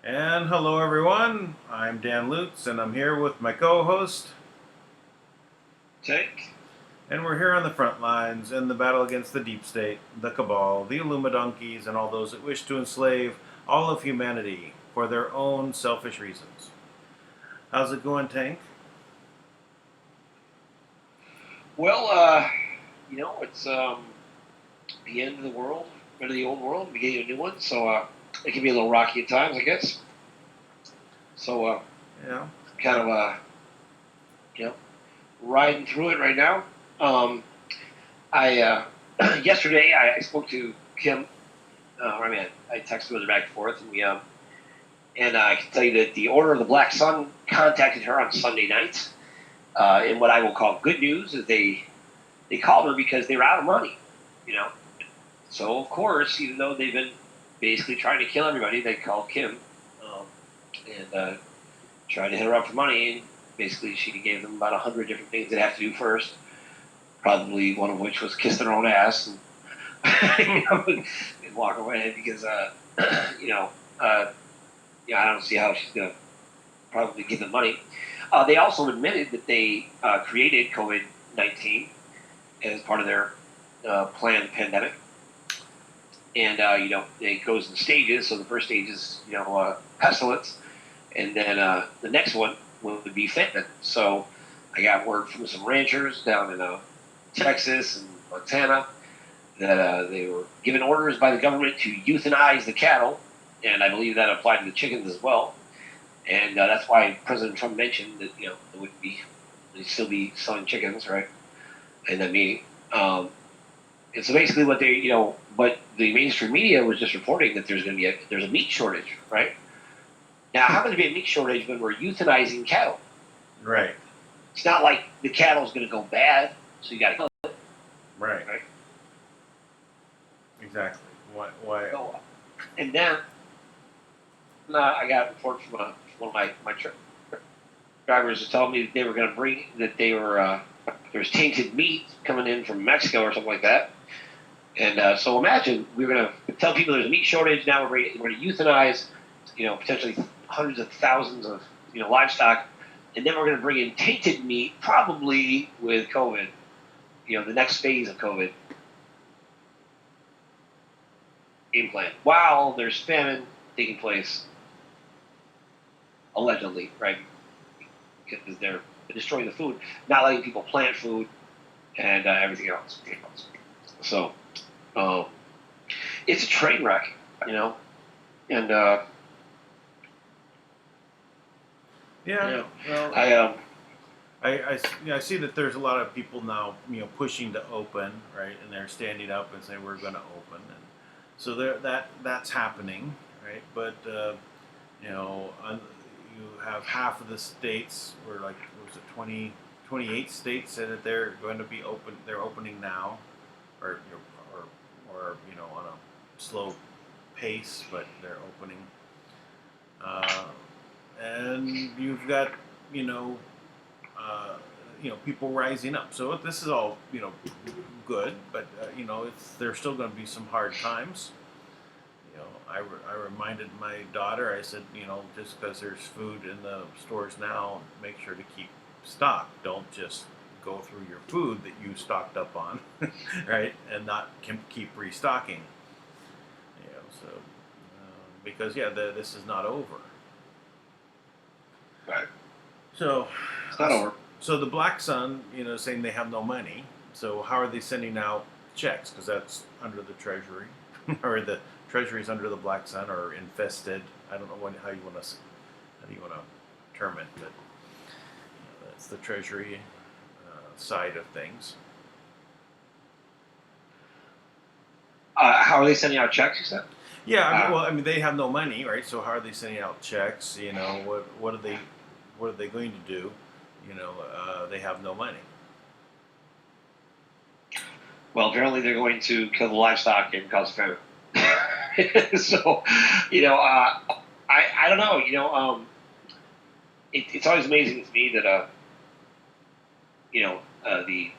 And hello everyone, I'm Dan Lutz and I'm here with my co-host Tank. And we're here on the front lines in the battle against the deep state, the cabal, the Illuminonkeys, and all those that wish to enslave all of humanity for their own selfish reasons. How's it going, Tank? Well, it's the end of the world, end of the old world, beginning of a new one, so it can be a little rocky at times, I guess. So, Yeah. kind of, riding through it right now. Yesterday I spoke to Kim. I texted her back and forth, and I can tell you that the Order of the Black Sun contacted her on Sunday night. And what I will call good news is they called her because they were out of money, So of course, even though they've been basically trying to kill everybody, they called Kim and tried to hit her up for money. And basically, she gave them about 100 different things they have to do first. Probably one of which was kiss their own ass and, and walk away because I don't see how she's gonna probably give them money. They also admitted that they created COVID-19 as part of their planned pandemic. And, it goes in stages. So the first stage is, pestilence. And then the next one would be famine. So I got word from some ranchers down in Texas and Montana that they were given orders by the government to euthanize the cattle. And I believe that applied to the chickens as well. And that's why President Trump mentioned that, they'd still be selling chickens, right, in that meeting. And so basically what but the mainstream media was just reporting that there's a meat shortage, right? Now, how can there be a meat shortage when we're euthanizing cattle? Right. It's not like the cattle's going to go bad, so you got to kill it. Right. Exactly. Why? So, and then I got a report from one of my drivers who told me that they were going to bring there's tainted meat coming in from Mexico or something like that. And so imagine we're going to tell people there's a meat shortage. Now we're going to euthanize, potentially hundreds of thousands of livestock, and then we're going to bring in tainted meat, probably with COVID. The next phase of COVID. Game plan. While there's famine taking place, allegedly, right? Because they're destroying the food, not letting people plant food, and everything else. So, it's a train wreck, and yeah. Well, I see that there's a lot of people now, pushing to open, right, and they're standing up and saying we're going to open, and so that's happening, right? But you have half of the states, or like, what was it, 28 states said that they're going to be open. They're opening now, or on a slow pace, but they're opening. And you've got people rising up. So this is all good, but there's still going to be some hard times. I reminded my daughter. I said, just because there's food in the stores now, make sure to keep stock. Don't just go through your food that you stocked up on, right, and not keep restocking. Because this is not over. Right. So it's not over. So the Black Sun, saying they have no money. So how are they sending out checks? Because that's under the Treasury, or the Treasury's under the Black Sun, or infested. I don't know how you want to term it, but that's the Treasury side of things. How are they sending out checks? You said. Yeah, they have no money, right? So how are they sending out checks? What are they going to do? They have no money. Well, apparently they're going to kill the livestock and cause famine. So, I don't know. It's always amazing to me that the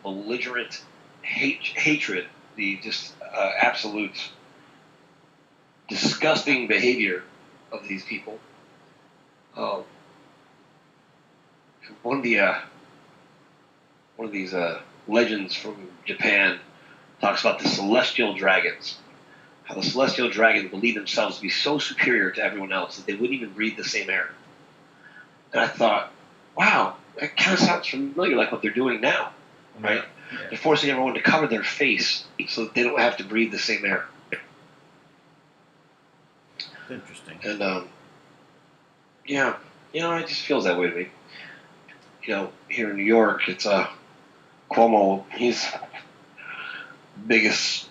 belligerent hatred, the just absolute disgusting behavior of these people. Um, one of these legends from Japan talks about the celestial dragons. How the celestial dragons believe themselves to be so superior to everyone else that they wouldn't even breathe the same air. And I thought, wow, that kind of sounds familiar, like what they're doing now, right? Yeah. They're forcing everyone to cover their face so that they don't have to breathe the same air. Interesting. And yeah, it just feels that way to me. Here in New York, it's Cuomo. He's biggest,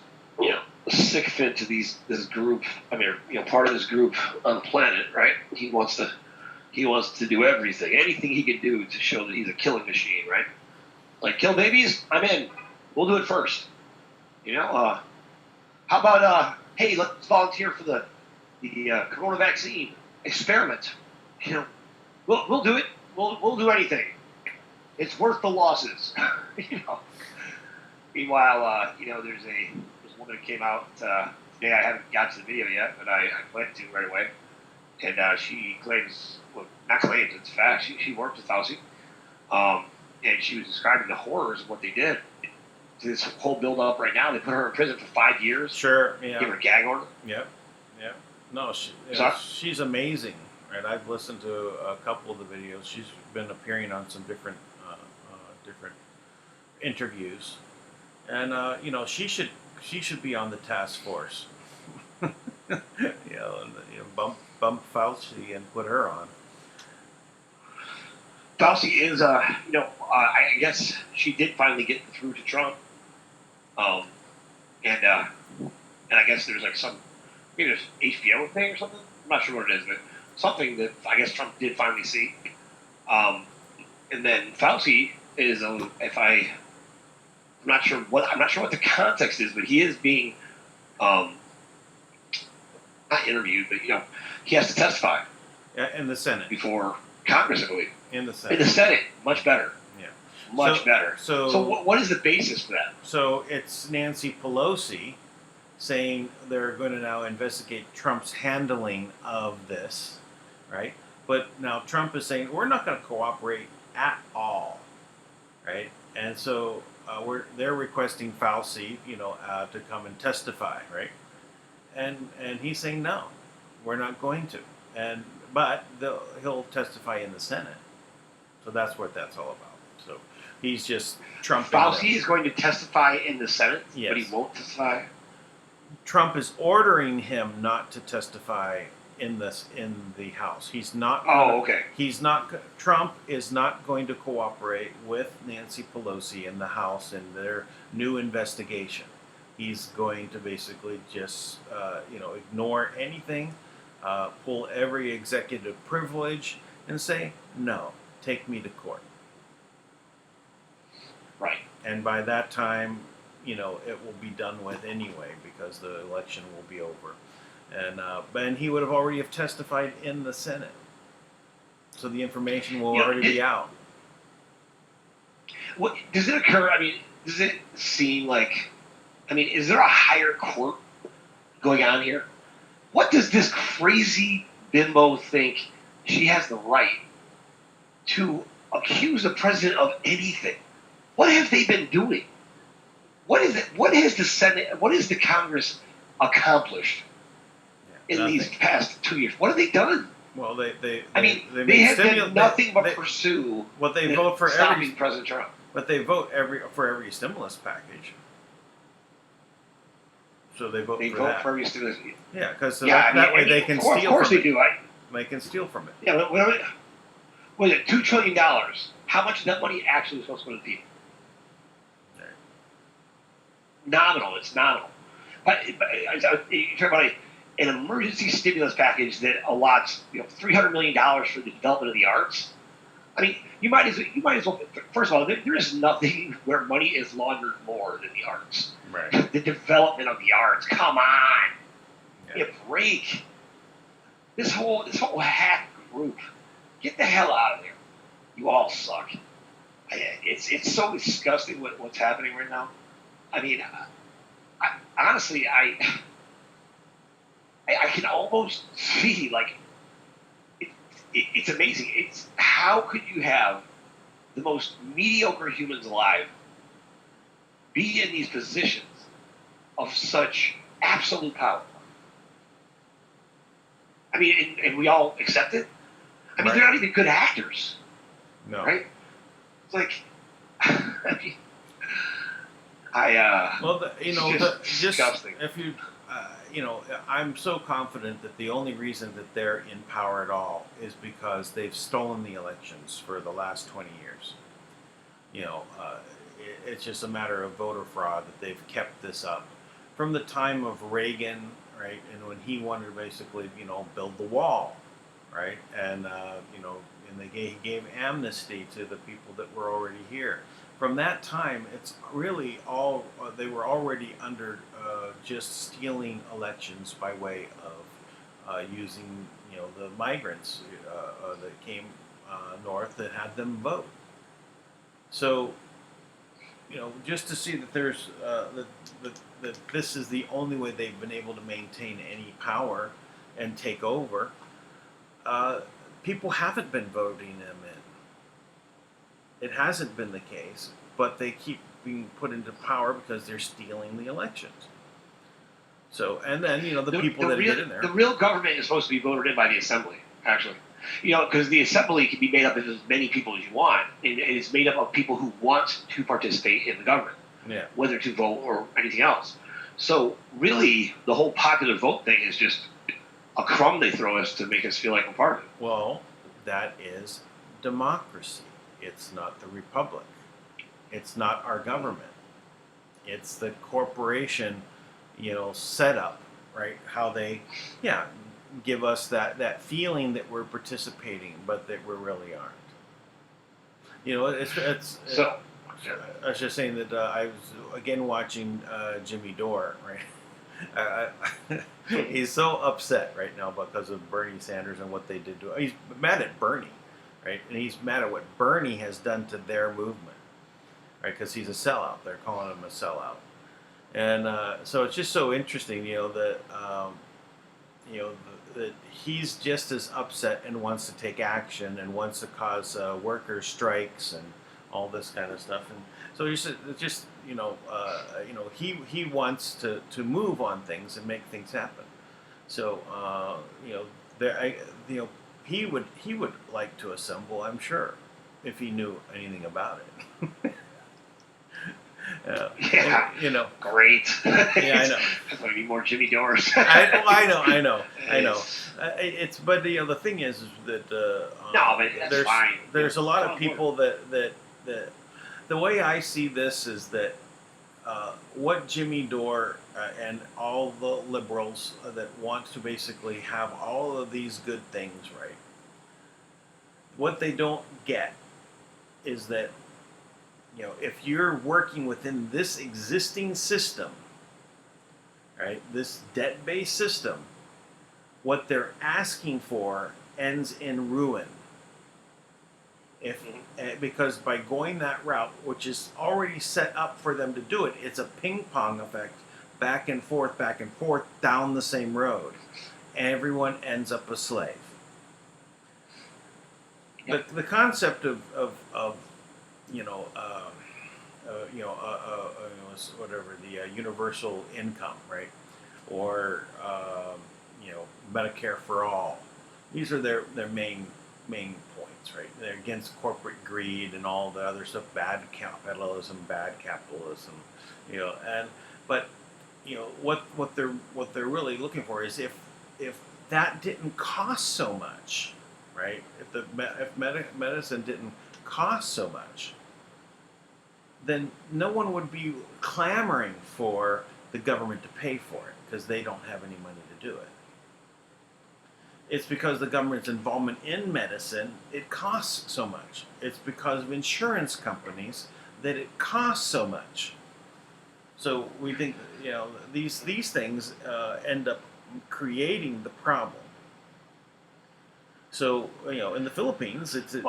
sycophant to this group. I mean, part of this group on the planet, right? He wants to do everything, anything he can do to show that he's a killing machine, right? Like kill babies, I'm in. We'll do it first. How about hey, let's volunteer for the corona vaccine experiment. We'll do it. We'll do anything. It's worth the losses. Meanwhile, there's a woman who came out today. I haven't got to the video yet, but I plan to right away. And she claims, well, not claims, it's fact. She worked with Fauci, and she was describing the horrors of what they did. This whole build up right now, they put her in prison for 5 years. Sure. Yeah. Give her a gag order. Yep. No, she's amazing. Right. I've listened to a couple of the videos. She's been appearing on some different interviews, and she should be on the task force. Bump Fauci and put her on. Fauci is, I guess she did finally get through to Trump, and I guess there's like maybe there's HBO thing or something. I'm not sure what it is, but something that I guess Trump did finally see. And then Fauci is, I'm not sure what the context is, but he is being, not interviewed, but he has to testify. Yeah, in the Senate. Before Congress, I believe. In the Senate. In the Senate, much better. Yeah. Much better. So what is the basis for that? So it's Nancy Pelosi saying they're going to now investigate Trump's handling of this, right? But now Trump is saying we're not going to cooperate at all, right? And so they're requesting Fauci, to come and testify, right? And he's saying no, we're not going to. But he'll testify in the Senate. So that's what that's all about. So he's just Trump. Fauci is going to testify in the Senate, yes. But he won't testify. Trump is ordering him not to testify in the House. He's not. Okay. Trump is not going to cooperate with Nancy Pelosi in the House in their new investigation. He's going to basically just ignore anything, pull every executive privilege, and say no. Take me to court. Right. And by that time, it will be done with anyway because the election will be over. And he would have already have testified in the Senate. So the information will already be out. What does it occur? I mean, does it seem like? I mean, is there a higher court going on here? What does this crazy bimbo think she has the right to accuse the president of anything? What have they been doing? What is it? What has the Senate? What has the Congress accomplished in these past 2 years? What have they done? Well, they have done nothing but pursue. What they vote for stopping President Trump. But they vote for every stimulus package. So they vote for that. For every stimulus. Yeah, because that way they can steal. Of course they do. They can steal from it. Yeah, what is it? $2 trillion. How much of that money actually is supposed to go to the people? Right. Nominal. It's nominal. But you talk about an emergency stimulus package that allots $300 million for the development of the arts. I mean, you might as well. First of all, there is nothing where money is laundered more than the arts. Right. The development of the arts. Come on, give a break. This whole hack group, get the hell out of there. You all suck. It's so disgusting what's happening right now. I mean, honestly, I can almost see, like, it's amazing. It's how could you have the most mediocre humans alive be in these positions of such absolute power? I mean, and we all accept it. I mean, Right. they're not even good actors, No. right? It's like, I mean, Well, just disgusting. if you, I'm so confident that the only reason that they're in power at all is because they've stolen the elections for the last 20 years. It's just a matter of voter fraud that they've kept this up from the time of Reagan, right? And when he wanted to basically, build the wall, right? And he gave amnesty to the people that were already here. From that time, it's really all they were already under just stealing elections by way of using the migrants that came north that had them vote. So just to see that there's that this is the only way they've been able to maintain any power and take over. People haven't been voting them in. It hasn't been the case, but they keep being put into power because they're stealing the elections. So, and then the people that get in there. The real government is supposed to be voted in by the assembly, actually. Because the assembly can be made up of as many people as you want, and it's made up of people who want to participate in the government, whether to vote or anything else. So, really, the whole popular vote thing is just a crumb they throw us to make us feel like we're part of it. Well, that is democracy. It's not the republic. It's not our government. It's the corporation, setup, right? How they, give us that feeling that we're participating, but that we really aren't. So, I was just saying that I was again watching Jimmy Dore, right? He's so upset right now because of Bernie Sanders and what they did to him. He's mad at Bernie, right? And he's mad at what Bernie has done to their movement, right? Because he's a sellout. They're calling him a sellout. And so it's just so interesting, that that he's just as upset and wants to take action and wants to cause worker strikes and all this kind of stuff. And so he wants to move on things and make things happen. So he would like to assemble, I'm sure, if he knew anything about it. And, great. Yeah, I know. There's going to be more Jimmy Dores. I know. It's but the thing is that no, but that's fine. There's a lot of people that the way I see this is that what Jimmy Dore and all the liberals that want to basically have all of these good things, right? What they don't get is that if you're working within this existing system, right, this debt-based system, what they're asking for ends in ruin. Because by going that route, which is already set up for them to do it, it's a ping-pong effect, back and forth, down the same road. Everyone ends up a slave. Yep. The concept of whatever the universal income, right, or Medicare for all. These are their main points, right? They're against corporate greed and all the other stuff, bad capitalism, but what they're really looking for is if that didn't cost so much, right? If medicine didn't cost so much, then no one would be clamoring for the government to pay for it because they don't have any money to do it. It's because the government's involvement in medicine, it costs so much. It's because of insurance companies that it costs so much. So we think these things end up creating the problem. So in the Philippines, it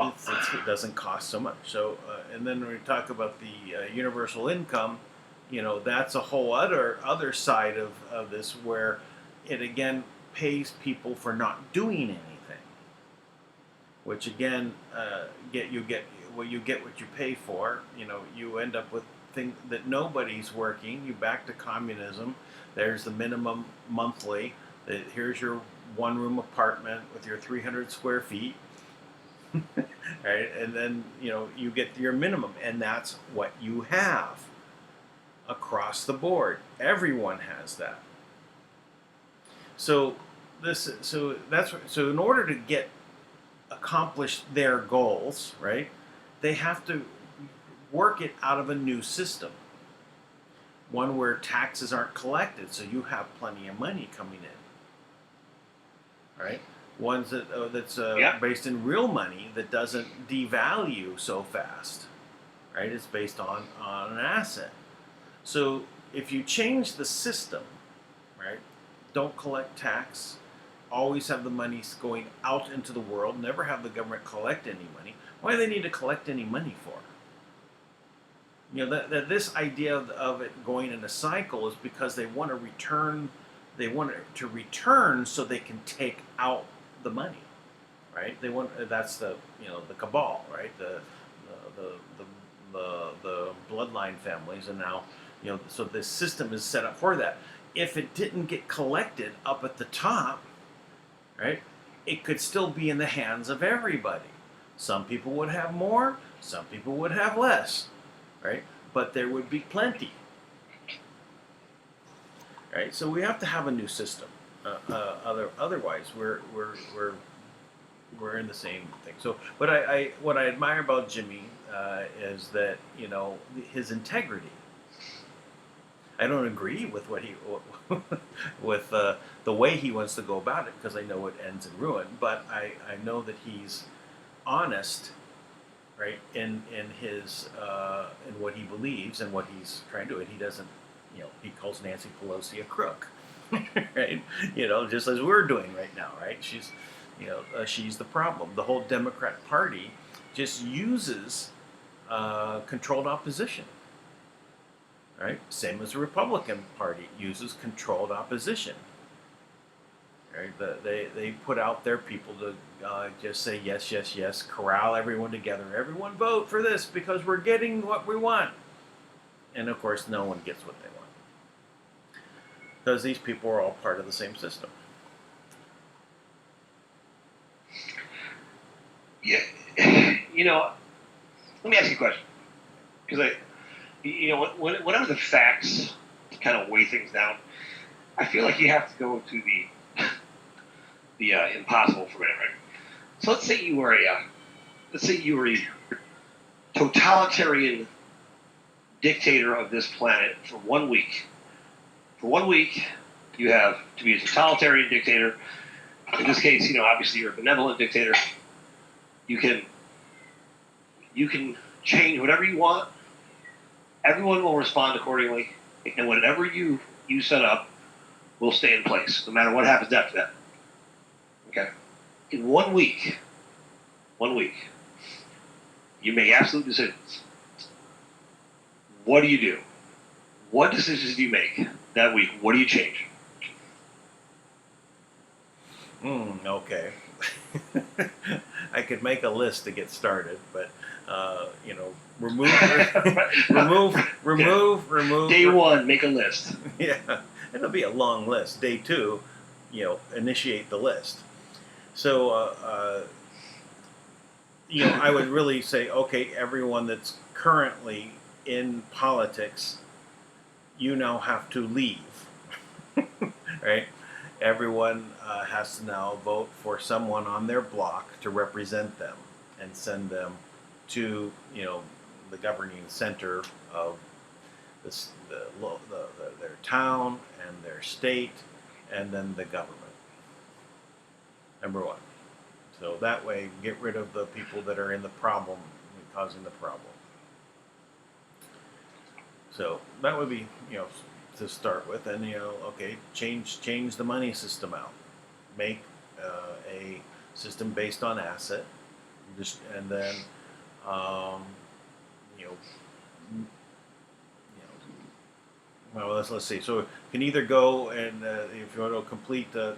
doesn't cost so much. So and then when we talk about the universal income, that's a whole other side of this where it again pays people for not doing anything. which again, you get what you pay for. You know, you end up with things that nobody's working. You back to communism. There's the minimum monthly. Here's your one-room apartment with your 300 square feet. Right, and then you get your minimum, and that's what you have across the board. Everyone has that. So in order to get accomplish their goals, right, they have to work it out of a new system, one where taxes aren't collected, so you have plenty of money coming in, right? Ones that's based in real money that doesn't devalue so fast, right? It's based on an asset. So if you change the system, right, don't collect tax, always have the money going out into the world, never have the government collect any money. Why do they need to collect any money for? That this idea of it going in a cycle is because they want to return. They want to return so they can take out the money, right? That's the the cabal, right? The bloodline families, and now so this system is set up for that. If it didn't get collected up at the top, right, it could still be in the hands of everybody. Some people would have more, some people would have less, right? But there would be plenty, right? So we have to have a new system. Otherwise, we're in the same thing. So, what I admire about Jimmy is that his integrity. I don't agree with what he with the way he wants to go about it, because I know it ends in ruin. But I know that he's honest, right, in his in what he believes and what he's trying to do. And he doesn't, he calls Nancy Pelosi a crook, right? Just as we're doing right now, right? She's she's the problem. The whole Democrat Party just uses controlled opposition. Right? Same as the Republican Party uses controlled opposition. Right? They put out their people to just say yes, yes, yes, corral everyone together. Everyone vote for this because we're getting what we want. And of course, no one gets what they want. Because these people are all part of the same system. Yeah. Let me ask you a question. Because whenever the facts kind of weigh things down, I feel like you have to go to the impossible for a minute, right? So let's say you were a totalitarian dictator of this planet for 1 week. For 1 week, you have to be a totalitarian dictator. In this case, obviously you're a benevolent dictator. You can change whatever you want. Everyone will respond accordingly, and whatever you set up will stay in place, no matter what happens after that. Okay? In 1 week, you make absolute decisions. What do you do? What decisions do you make that week? What do you change? Okay. I could make a list to get started, but remove. Day one, make a list. Yeah, it'll be a long list. Day two, initiate the list. So, I would really say, okay, everyone that's currently in politics, you now have to leave, right? Everyone has to now vote for someone on their block to represent them and send them to, the governing center of their town and their state, and then the government. Number one. So that way, get rid of the people that are in the problem, causing the problem. So that would be, to start with, and okay, change the money system out, make a system based on asset, and then well, let's see. So you can either go and if you want to complete the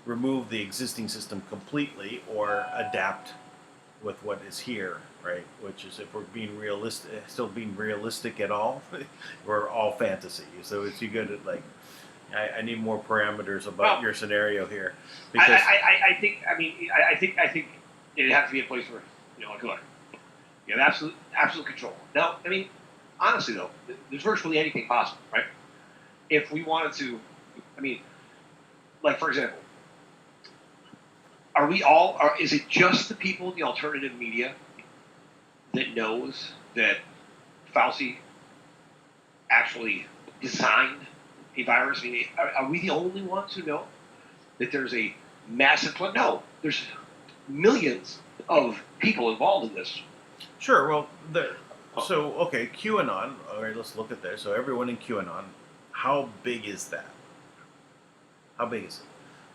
remove the existing system completely or adapt with what is here, right? Which is, if we're being realistic, still being realistic at all, we're all fantasy. So it's you good at like, I need more parameters about your scenario here, because I think I think it has to be a place where like look, you have absolute control. Now, I mean, honestly though, there's virtually anything possible, right? If we wanted to, I mean, like for example, is it just the people in the alternative media that knows that Fauci actually designed a virus? I mean, are we the only ones who know that there's a massive plan? No, there's millions of people involved in this. Sure. Well, so okay, QAnon. All right, let's look at this. So everyone in QAnon, how big is that? How big is it?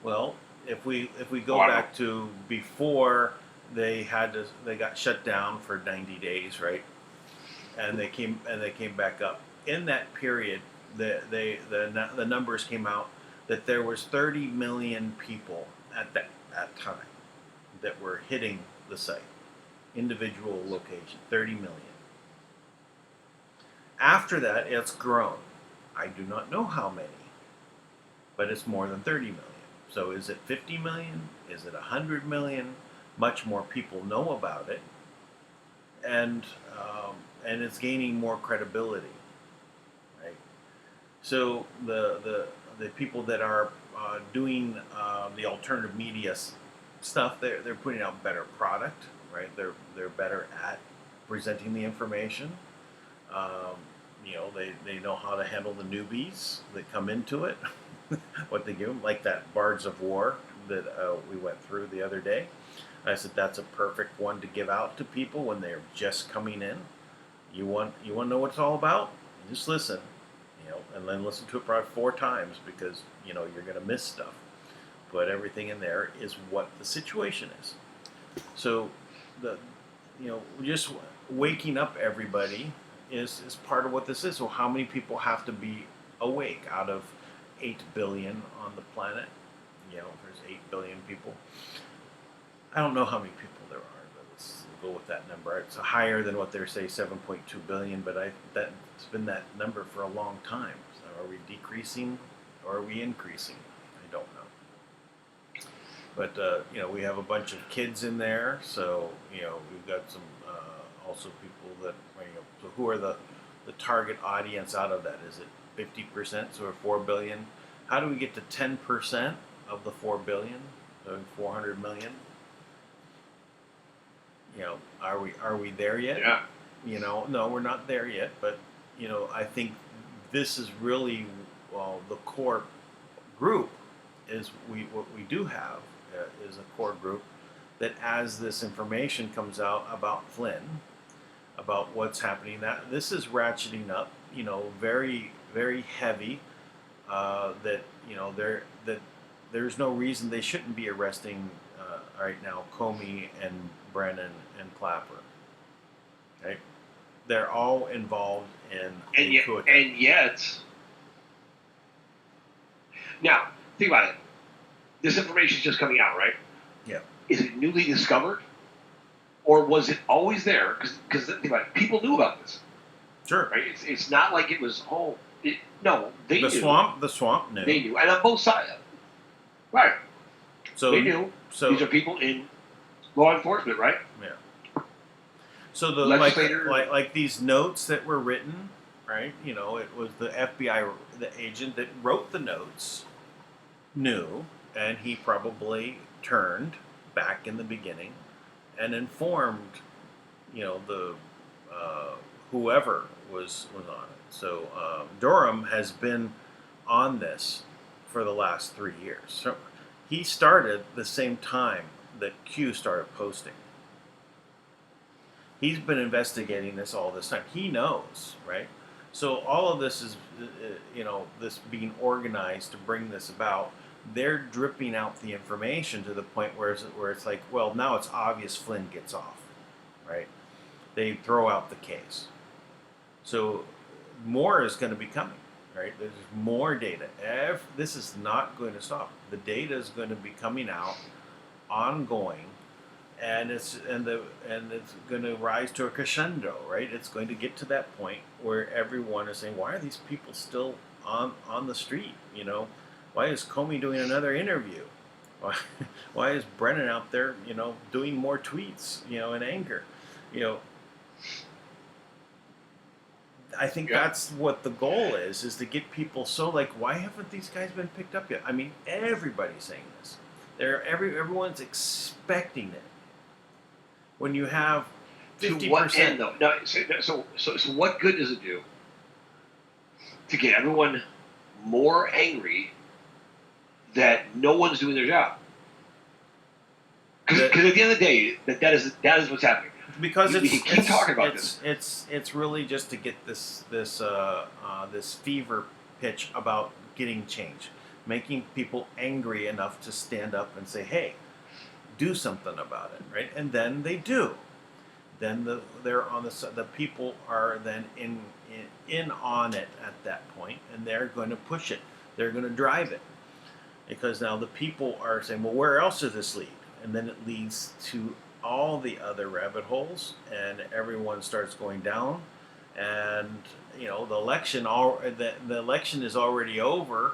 Well, if we go back to before they got shut down for 90 days, right? And they came back up. In that period, the numbers came out that there was 30 million people at that time that were hitting the site, individual location, 30 million. After that, it's grown. I do not know how many, but it's more than 30 million. So is it 50 million? Is it 100 million? Much more people know about it, and it's gaining more credibility, right? So the people that are doing the alternative media stuff, they're putting out better product, right? They're better at presenting the information. They know how to handle the newbies that come into it. What they give them, like that Bards of War that we went through the other day. I said that's a perfect one to give out to people when they're just coming in. You want to know what it's all about? Just listen, and then listen to it probably 4 times, because you're going to miss stuff. But everything in there is what the situation is. So just waking up everybody is part of what this is. So how many people have to be awake out of 8 billion on the planet? There's 8 billion people. I don't know how many people there are, but let's go with that number. It's higher than what they say, 7.2 billion, but it's been that number for a long time. So are we decreasing or are we increasing? I don't know. But we have a bunch of kids in there, so we've got some also people that so who are the target audience out of that? Is it 50%, so we're 4 billion? How do we get to 10% of the 4 billion, so 400 million? Are we there yet? Yeah. No, we're not there yet. But I think this is really the core group is what we do have is a core group that, as this information comes out about Flynn, about what's happening, that this is ratcheting up, very, very heavy. That there's no reason they shouldn't be arresting right now Comey and Brennan and Clapper. Okay, they're all involved in and yet. Now think about it. This information is just coming out, right? Yeah. Is it newly discovered, or was it always there? Because think about it, people knew about this. Sure. Right. It's not like it was no, they knew. The swamp knew. They knew, and on both sides. Right. So they knew. So these are people in law enforcement, right? Yeah. So the legislator, like these notes that were written, right? It was the FBI, the agent that wrote the notes, knew, and he probably turned back in the beginning and informed, the whoever was on it. So Durham has been on this for the last 3 years. So he started the same time that Q started posting. He's been investigating this all this time. He knows, right? So all of this is, this being organized to bring this about. They're dripping out the information to the point where it's like, well, now it's obvious Flynn gets off, right? They throw out the case. So more is going to be coming. right? There's more data. This is not going to stop. The data is going to be coming out ongoing, and it's going to rise to a crescendo, right? It's going to get to that point where everyone is saying, "Why are these people still on the street?" You know, why is Comey doing another interview? Why, why is Brennan out there, you know, doing more tweets, you know, in anger? You know, I think that's what the goal is to get people so like, why haven't these guys been picked up yet? I mean, everybody's saying this. Everyone's expecting it. When you have 50%. To what end, though? No, so what good does it do to get everyone more angry that no one's doing their job? Because at the end of the day, that is what's happening. Because we can keep talking about this. It's really just to get this fever pitch about getting change, making people angry enough to stand up and say, "Hey, do something about it," right? And then they do. Then the people are then in on it at that point, and they're going to push it. They're going to drive it, because now the people are saying, "Well, where else does this lead?" And then it leads to all the other rabbit holes, and everyone starts going down. And you know, the election is already over.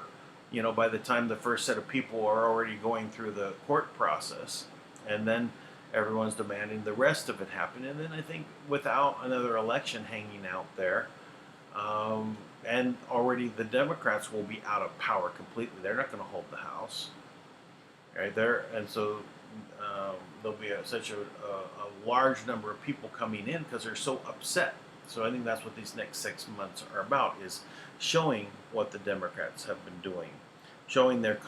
You know, by the time the first set of people are already going through the court process, and then everyone's demanding the rest of it happen. And then I think without another election hanging out there, and already the Democrats will be out of power completely. They're not going to hold the House, right there, and so there'll be such a large number of people coming in because they're so upset. So I think that's what these next 6 months are about, is showing what the Democrats have been doing, showing their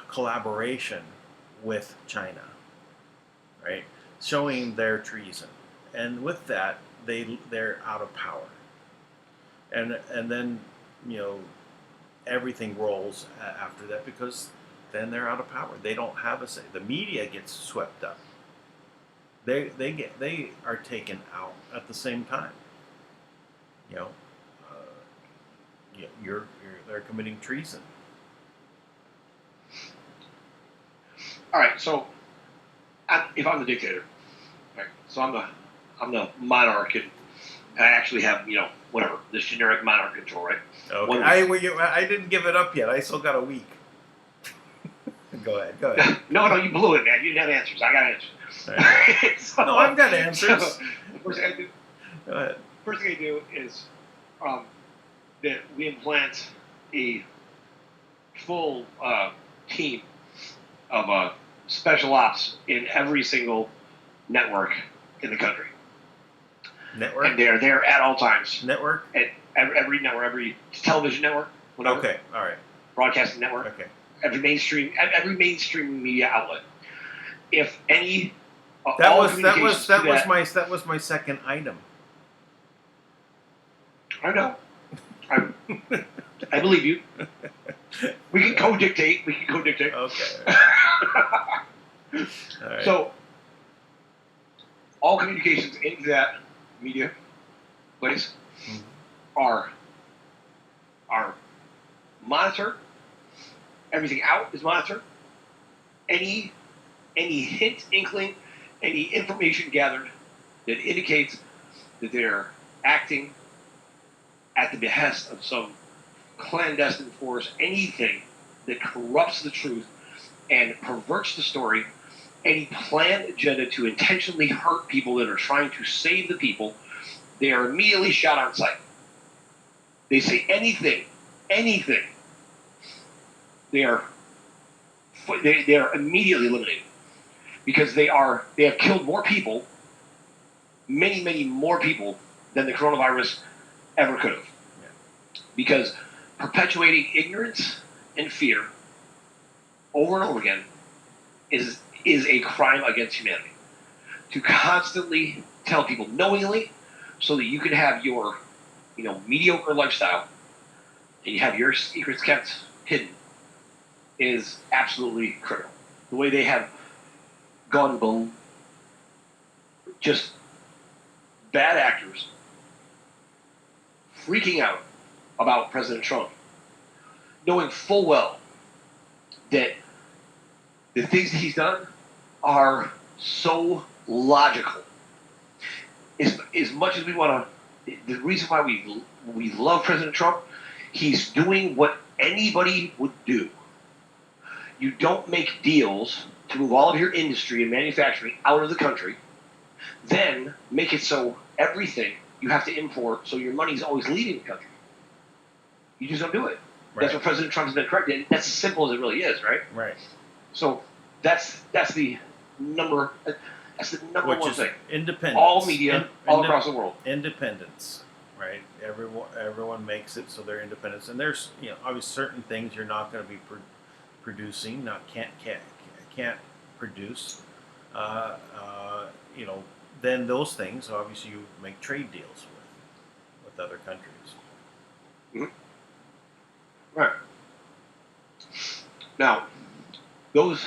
collaboration with China, right? Showing their treason, and with that they're out of power, and then you know everything rolls after that, because then they're out of power. They don't have a say. The media gets swept up. They are taken out at the same time. You know, they're committing treason. All right, so if I'm the dictator, right? So I'm the monarch, and I actually have, you know, whatever, this generic monarch control, right? Okay. I didn't give it up yet. I still got a week. Go ahead. No, you blew it, man. You didn't have answers. I got answers. Right. So, no, I've got answers. So, first thing I do, go ahead. First thing I do is that we implant a full team of special ops in every single network in the country. Network? And they're there at all times. Network? At every network, every television network, whatever. Okay, all right. Broadcasting network. Okay. Every mainstream media outlet. If any, that was my second item. I know. I believe you. We can co-dictate. Okay. All right. So, all communications into that media place are monitored. Everything out is monitored. Any hint, inkling, any information gathered that indicates that they're acting at the behest of some clandestine force, anything that corrupts the truth and perverts the story, any planned agenda to intentionally hurt people that are trying to save the people, they are immediately shot on sight. They say anything, they are immediately eliminated, because they have killed more people, many more people than the coronavirus ever could have. Yeah. Because perpetuating ignorance and fear over and over again is a crime against humanity. To constantly tell people knowingly, so that you can have your, mediocre lifestyle and you have your secrets kept hidden, is absolutely critical. The way they have gone boom, just bad actors freaking out about President Trump, knowing full well that the things that he's done are so logical. As much as we want to, the reason why we love President Trump, he's doing what anybody would do. You don't make deals to move all of your industry and manufacturing out of the country, then make it so everything you have to import, so your money's always leaving the country. You just don't do it. Right. That's what President Trump has been corrected. That's as simple as it really is, right? Right. So that's the number one thing. Independence. All media, all across the world. Independence, right? Everyone makes it so they're independent, and there's obviously certain things you're not going to be producing, can't produce. Then those things obviously you make trade deals with other countries. Mm-hmm. Right. Now, those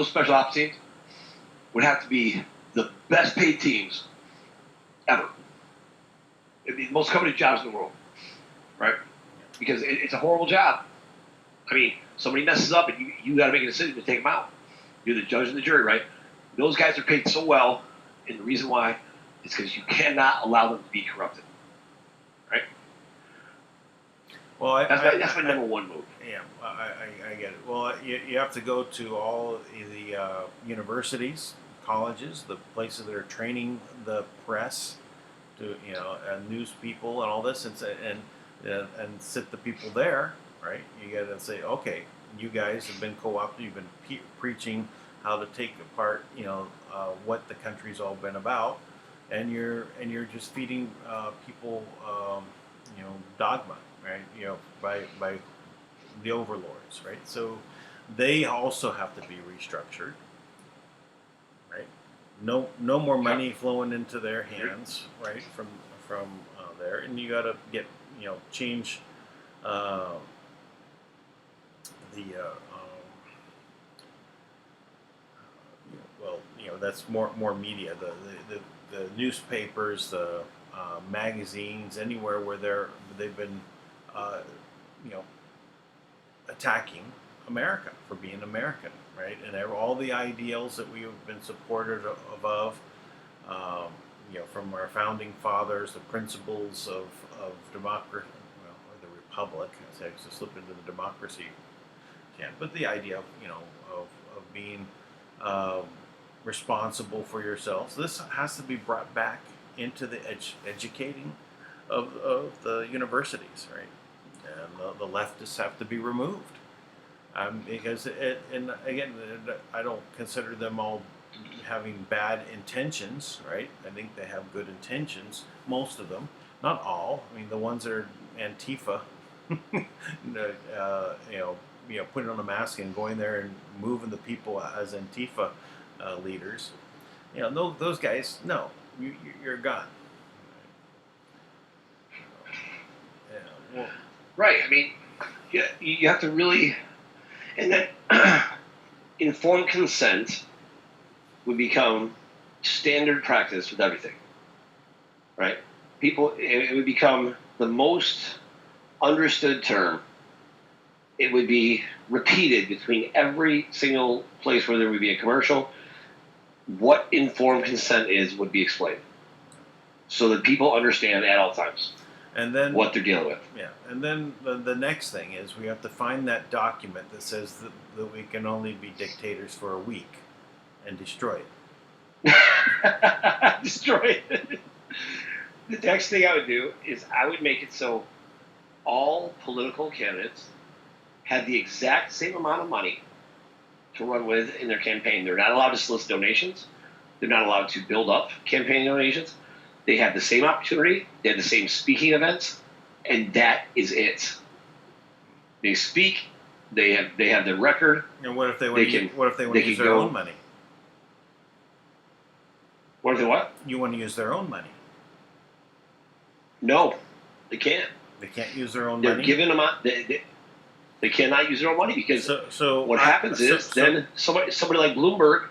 special ops teams would have to be the best paid teams ever. It'd be the most coveted jobs in the world, right? Because it's a horrible job. I mean, somebody messes up and you got to make a decision to take them out. You're the judge and the jury, right? Those guys are paid so well, and the reason why is because you cannot allow them to be corrupted, right? Well, that's my number one move. Yeah, I get it. Well, you have to go to all the universities, colleges, the places that are training the press, to and news people and all this, and sit the people there, right? You got to say, okay, you guys have been co-opted. You've been preaching how to take apart, what the country's all been about, and you're just feeding people, dogma, right? By the overlords, right? So they also have to be restructured, right? No more money flowing into their hands, right? From there, and you got to get change that's more media, the newspapers, the magazines, anywhere where they've been attacking America for being American, right? And all the ideals that we have been supported of, from our founding fathers, the principles of democracy, or the republic, as I just slip into the democracy camp, but the idea of being responsible for yourselves. This has to be brought back into the educating of the universities, right? And the leftists have to be removed, because and again, I don't consider them all having bad intentions, right? I think they have good intentions, most of them, not all. I mean, the ones that are Antifa, putting on a mask and going there and moving the people as Antifa leaders, those guys, no, you're gone. Right. I mean, you have to really, and then informed consent would become standard practice with everything, right? It would become the most understood term. It would be repeated between every single place where there would be a commercial. What informed consent is would be explained, so that people understand at all times. And then what they're dealing with. Yeah, and then the next thing is we have to find that document that says that we can only be dictators for a week, and destroy it. Destroy it. The next thing I would do is I would make it so all political candidates have the exact same amount of money to run with in their campaign. They're not allowed to solicit donations. They're not allowed to build up campaign donations. They have the same opportunity. They have the same speaking events, and that is it. They speak. They have their record. And what if they want to use their own money? What if they what? You want to use their own money? No, they can't. They can't use their own money. They're giving them out. They cannot use their own money because what happens is then somebody like Bloomberg,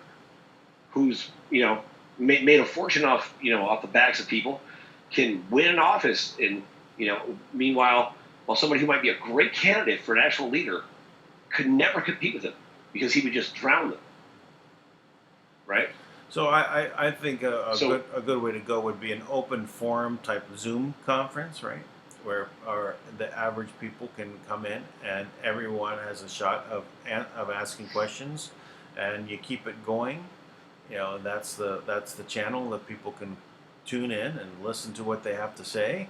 who's made a fortune off the backs of people, can win an office and Meanwhile, somebody who might be a great candidate for national leader could never compete with him because he would just drown them. Right? So I think So a good way to go would be an open forum type Zoom conference, right? Where the average people can come in and everyone has a shot of asking questions, and you keep it going. That's the channel that people can tune in and listen to what they have to say,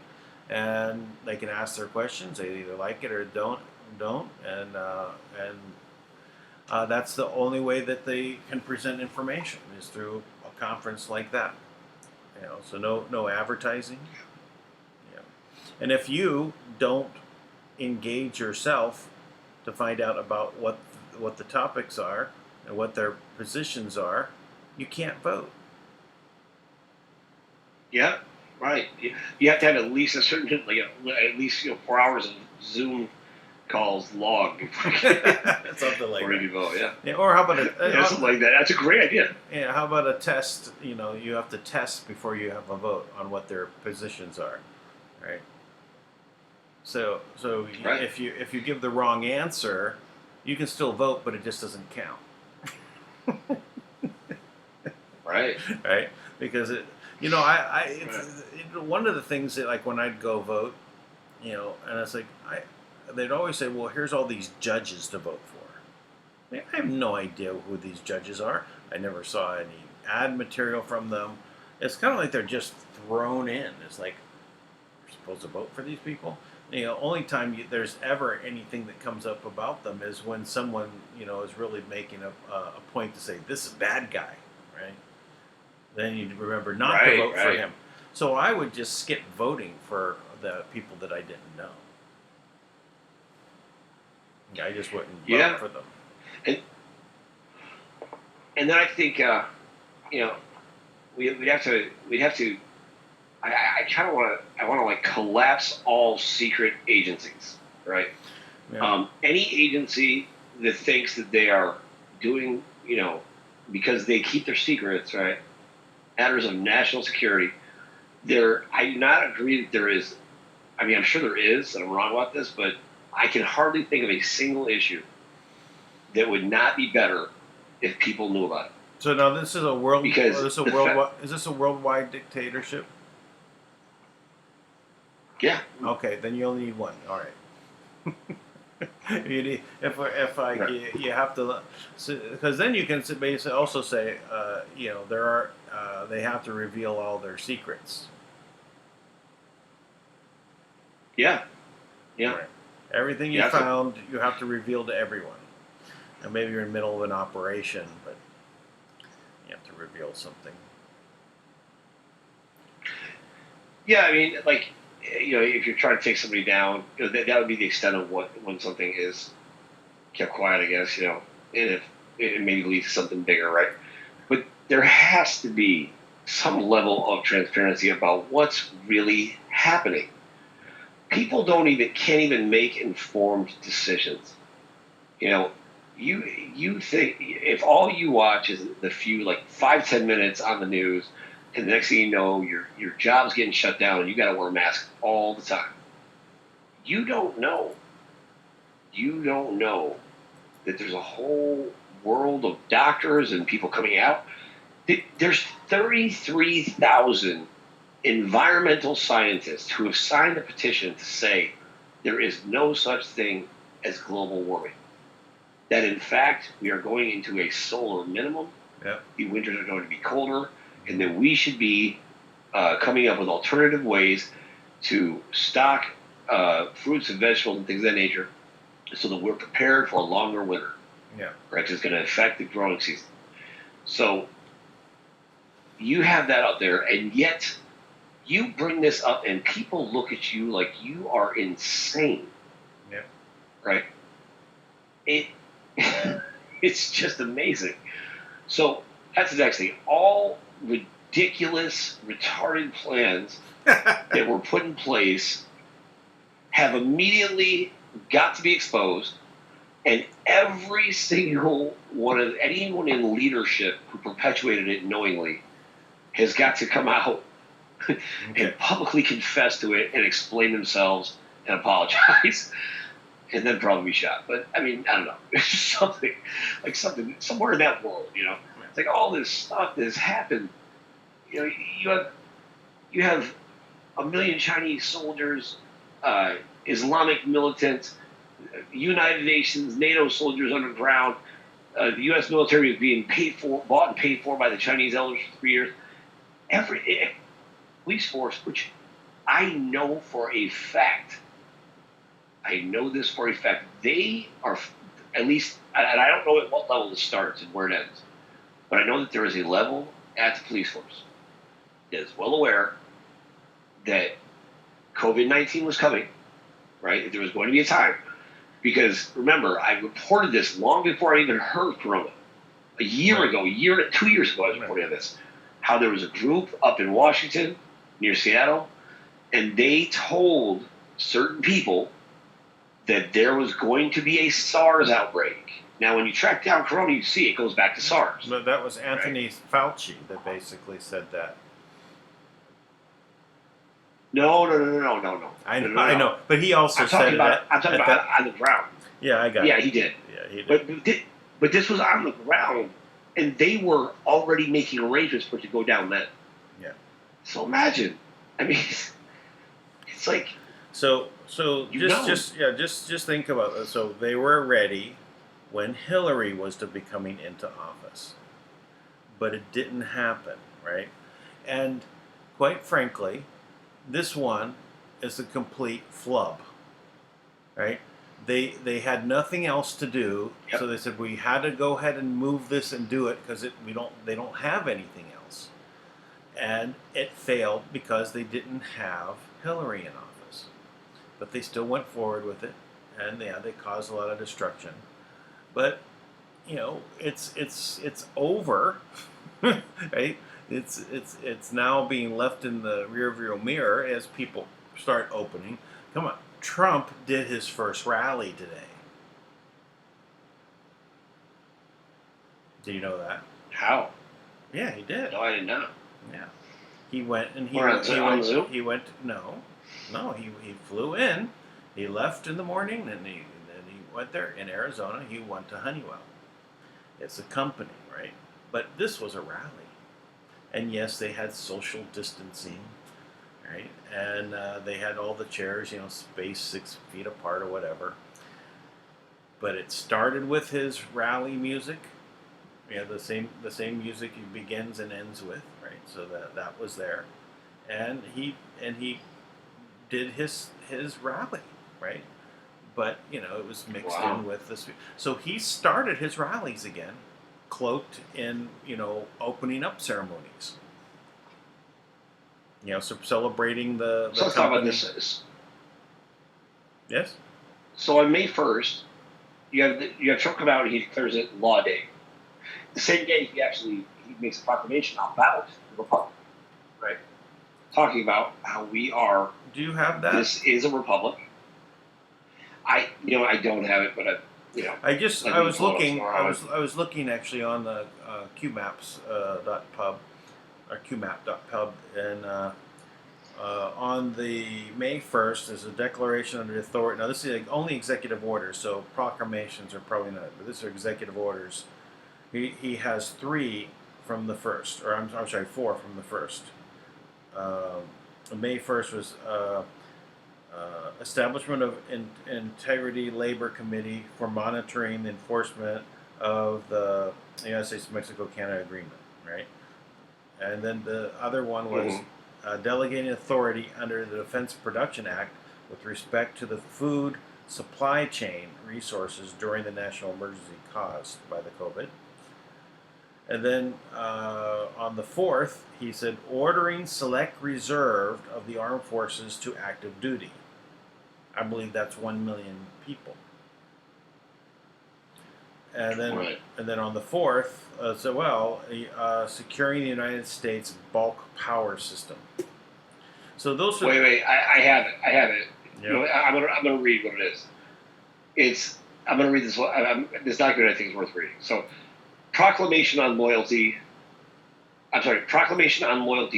and they can ask their questions. They either like it or don't, and that's the only way that they can present information is through a conference like that. So no advertising. And if you don't engage yourself to find out about what the topics are and what their positions are, you can't vote. yeah, right. You have to have at least a certain, at least 4 hours of Zoom calls logged before Something like you vote. Yeah. Or how about something like that? That's a great idea. Yeah. How about a test? You have to test before you have a vote on what their positions are, right? So Right. if you give the wrong answer, you can still vote, but it just doesn't count. Right. Right? Because one of the things that, like, when I'd go vote, and it's like they'd always say, well, here's all these judges to vote for. I have no idea who these judges are. I never saw any ad material from them. It's kind of like they're just thrown in. It's like, you're supposed to vote for these people. Only time there's ever anything that comes up about them is when someone, is really making a point to say, this is a bad guy, right? Then you remember not to vote for him. So I would just skip voting for the people that I didn't know. I just wouldn't vote for them. And then I think, we'd have to. I kind of want to like collapse all secret agencies, right? Yeah. Any agency that thinks that they are doing, because they keep their secrets, right, matters of national security. I do not agree that there is. I mean, I'm sure there is, and I'm wrong about this, but I can hardly think of a single issue that would not be better if people knew about it. So now this is a world. Because is this a worldwide dictatorship? Yeah. Okay, then you only need one. All right. You have to, because then you can basically also say, they have to reveal all their secrets. Yeah. Yeah. Right. Everything you found, you have to reveal to everyone. And maybe you're in the middle of an operation, but you have to reveal something. Yeah, I mean, like, if you're trying to take somebody down, that would be the extent of when something is kept quiet, I guess, and if it maybe leads to something bigger, right? But there has to be some level of transparency about what's really happening. People can't even make informed decisions. You think if all you watch is the few, like 5-10 minutes on the news, and the next thing you know, your job's getting shut down and you got to wear a mask all the time. You don't know that there's a whole world of doctors and people coming out. There's 33,000 environmental scientists who have signed a petition to say there is no such thing as global warming. That in fact, we are going into a solar minimum. Yep. The winters are going to be colder. And that we should be coming up with alternative ways to stock fruits and vegetables and things of that nature so that we're prepared for a longer winter. Yeah. Right? Because it's going to affect the growing season. So you have that out there, and yet you bring this up and people look at you like you are insane. Yeah. Right? It's just amazing. So that's actually all ridiculous, retarded plans that were put in place have immediately got to be exposed, and every single one of anyone in leadership who perpetuated it knowingly has got to come out and publicly confess to it and explain themselves and apologize, and then probably be shot. But I mean, I don't know. It's just something somewhere in that world, you know. It's like all this stuff that has happened. You know, you have a million Chinese soldiers, Islamic militants, United Nations, NATO soldiers underground. The U.S. military is being bought and paid for by the Chinese elders for 3 years. Every police force, which I know for a fact, they are, at least, and I don't know at what level it starts and where it ends, but I know that there is a level at the police force that is well aware that COVID-19 was coming, right? That there was going to be a time. Because remember, I reported this long before I even heard Corona. A year ago, 2 years ago, I was reporting on this. How there was a group up in Washington, near Seattle, and they told certain people that there was going to be a SARS outbreak. Now, when you track down Corona, you see it goes back to SARS. But that was Anthony Fauci that basically said that. No. I know. But he also said that. I'm talking about on the ground. Yeah, I got it. Yeah, he did. Yeah, he did. But this was on the ground, and they were already making arrangements for it to go down then. Yeah. So imagine. I mean, it's like. So just think about it. So they were ready when Hillary was to be coming into office, but it didn't happen, right? And quite frankly, this one is a complete flub, right? They had nothing else to do, so they said we had to go ahead and move this and do it because they don't have anything else, and it failed because they didn't have Hillary in office, but they still went forward with it, and they caused a lot of destruction, but you know it's over, right? It's now being left in the rearview mirror as people start opening. Come on, Trump did his first rally today. Do you know that? How? Yeah, he did. No, I didn't know. Yeah, he went and he went. No, he flew in. He left in the morning, and he went there in Arizona. He went to Honeywell. It's a company, right? But this was a rally. And yes, they had social distancing, right? And they had all the chairs, spaced 6 feet apart or whatever. But it started with his rally music, the same music he begins and ends with, right? So that was there, and he did his rally, right? But it was mixed in with this. So he started his rallies again, cloaked in opening up ceremonies. So celebrating the so let's talk about this. Yes. So on May 1st, you have Trump come out and he declares it Law Day. The same day he makes a proclamation about the Republic, right? Talking about how we are. Do you have that? This is a republic. I don't have it, but I was looking actually on the QMaps.pub or QMap.pub, and on the May 1st there's a declaration under authority. Now this is only executive orders, so proclamations are probably not, but these are executive orders. He has 3 from the first, or I'm sorry, 4 from the first. May 1st was establishment of Integrity Labor Committee for monitoring the enforcement of the United States-Mexico-Canada Agreement, right? And then the other one was delegating authority under the Defense Production Act with respect to the food supply chain resources during the national emergency caused by the COVID. And then on the 4th, he said, ordering select reserve of the armed forces to active duty. I believe that's 1 million people. And then on the 4th, securing the United States bulk power system. So those are. Wait! I have it. Yep. I'm gonna read what it is. I'm gonna read this one. This document I think is worth reading. So, Proclamation on Loyalty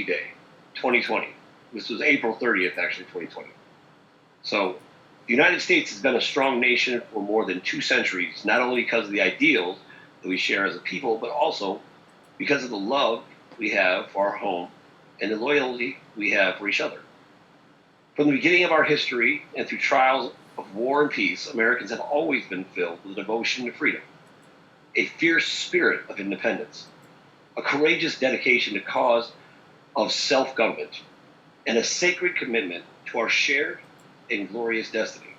Day. 2020. This was April 30th, actually, 2020. So the United States has been a strong nation for more than 2 centuries, not only because of the ideals that we share as a people, but also because of the love we have for our home and the loyalty we have for each other. From the beginning of our history and through trials of war and peace, Americans have always been filled with a devotion to freedom, a fierce spirit of independence, a courageous dedication to the cause of self-government, and a sacred commitment to our shared and glorious destiny.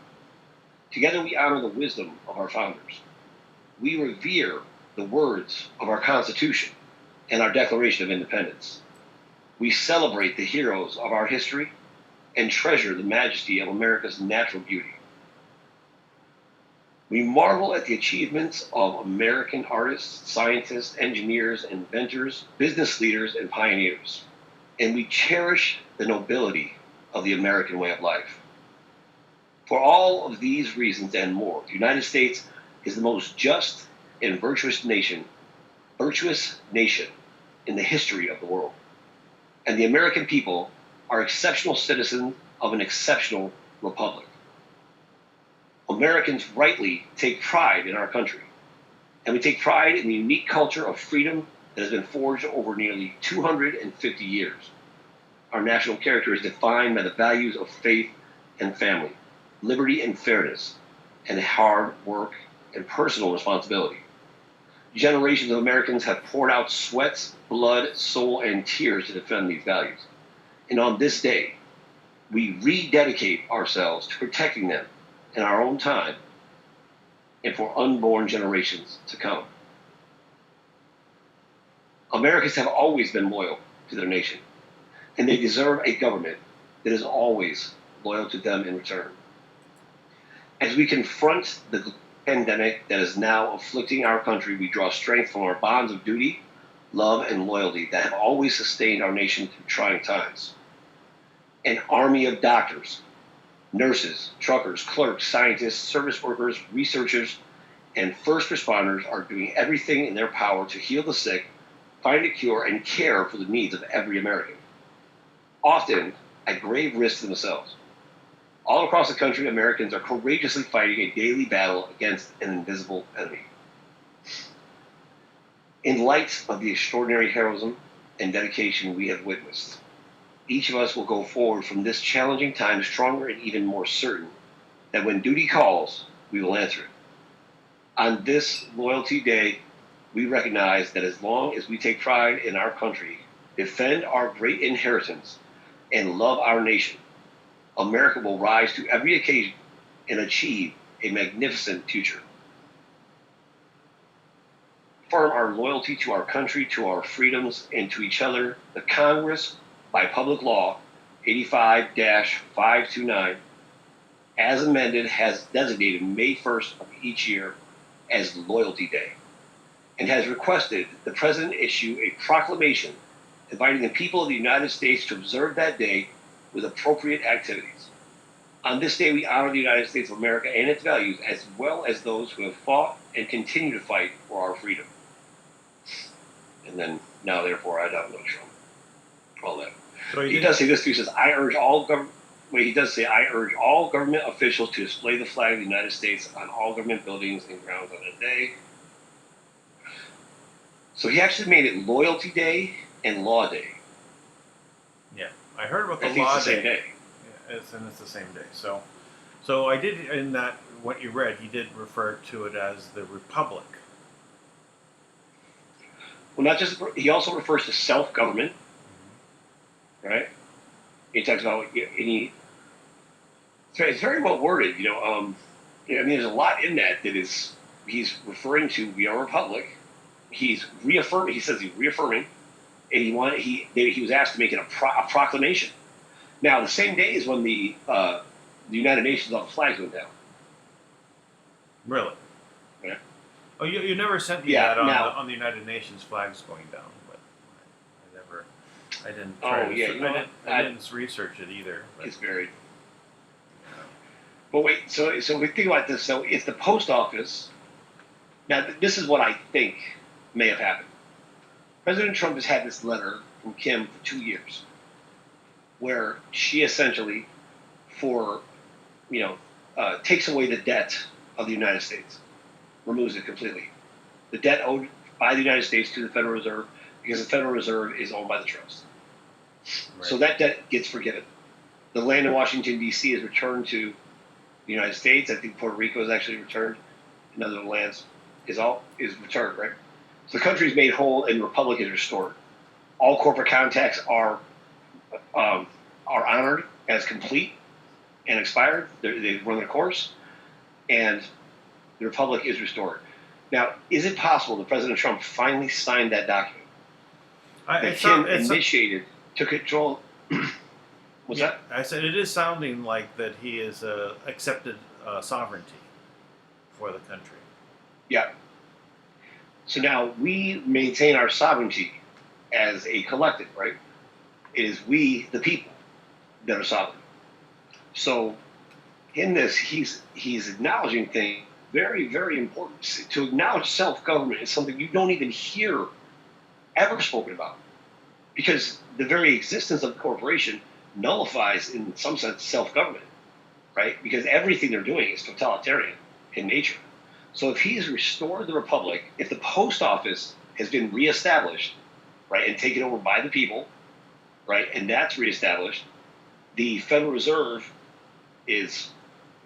Together we honor the wisdom of our founders. We revere the words of our Constitution and our Declaration of Independence. We celebrate the heroes of our history and treasure the majesty of America's natural beauty. We marvel at the achievements of American artists, scientists, engineers, inventors, business leaders, and pioneers. And we cherish the nobility of the American way of life. For all of these reasons and more, the United States is the most just and virtuous nation in the history of the world. And the American people are exceptional citizens of an exceptional republic. Americans rightly take pride in our country, and we take pride in the unique culture of freedom that has been forged over nearly 250 years. Our national character is defined by the values of faith and family, liberty and fairness, and hard work and personal responsibility. Generations of Americans have poured out sweat, blood, soul, and tears to defend these values. And on this day, we rededicate ourselves to protecting them in our own time and for unborn generations to come. Americans have always been loyal to their nation, and they deserve a government that is always loyal to them in return. As we confront the pandemic that is now afflicting our country, we draw strength from our bonds of duty, love, and loyalty that have always sustained our nation through trying times. An army of doctors, nurses, truckers, clerks, scientists, service workers, researchers, and first responders are doing everything in their power to heal the sick, find a cure, and care for the needs of every American, often at grave risk to themselves. All across the country, Americans are courageously fighting a daily battle against an invisible enemy. In light of the extraordinary heroism and dedication we have witnessed, each of us will go forward from this challenging time stronger and even more certain that when duty calls, we will answer it. On this Loyalty Day, we recognize that as long as we take pride in our country, defend our great inheritance, and love our nation, America will rise to every occasion and achieve a magnificent future. Firm our loyalty to our country, to our freedoms, and to each other, the Congress, by public law 85-529, as amended, has designated May 1st of each year as Loyalty Day, and has requested the President issue a proclamation inviting the people of the United States to observe that day with appropriate activities. On this day, we honor the United States of America and its values, as well as those who have fought and continue to fight for our freedom. And then, now therefore, ADRENOCHROME. All that. So He does say this too. He says, I urge all government officials to display the flag of the United States on all government buildings and grounds on that day. So he actually made it Loyalty Day and Law Day. Yeah, I heard about the I think Law it's the same day. Yeah, it's the same day. So I did in that what you read. He did refer to it as the Republic. Well, not just, he also refers to self-government, right? He talks about it's very well worded, I mean, there's a lot in that is, he's referring to, we are a republic. He's reaffirming, he says he's reaffirming, and he was asked to make it a proclamation. Now, the same day is when the United Nations, all the flags went down. Really? Yeah. Oh, you never sent me that on the United Nations flags going down, but I didn't. I didn't research it either. But, it's buried. But wait, so we think about this. So if the post office, now this is what I think may have happened. President Trump has had this letter from Kim for 2 years, where she essentially, takes away the debt of the United States, removes it completely. The debt owed by the United States to the Federal Reserve, because the Federal Reserve is owned by the trust. Right. So that debt gets forgiven. The land in Washington, D.C. is returned to the United States. I think Puerto Rico is actually returned, and other lands is returned, right? So the country is made whole and the republic is restored. All corporate contacts are honored as complete and expired. They run their course, and the republic is restored. Now, is it possible that President Trump finally signed that document? That Kim initiated, took control. What's that? I said it is sounding like that he has accepted sovereignty for the country. Yeah. So now we maintain our sovereignty as a collective, right? It is we, the people, that are sovereign. So in this, he's acknowledging things very, very important. To acknowledge self-government is something you don't even hear ever spoken about, because the very existence of the corporation nullifies, in some sense, self-government, right? Because everything they're doing is totalitarian in nature. So if he's restored the republic, if the post office has been reestablished, right, and taken over by the people, right, and that's reestablished, the Federal Reserve is,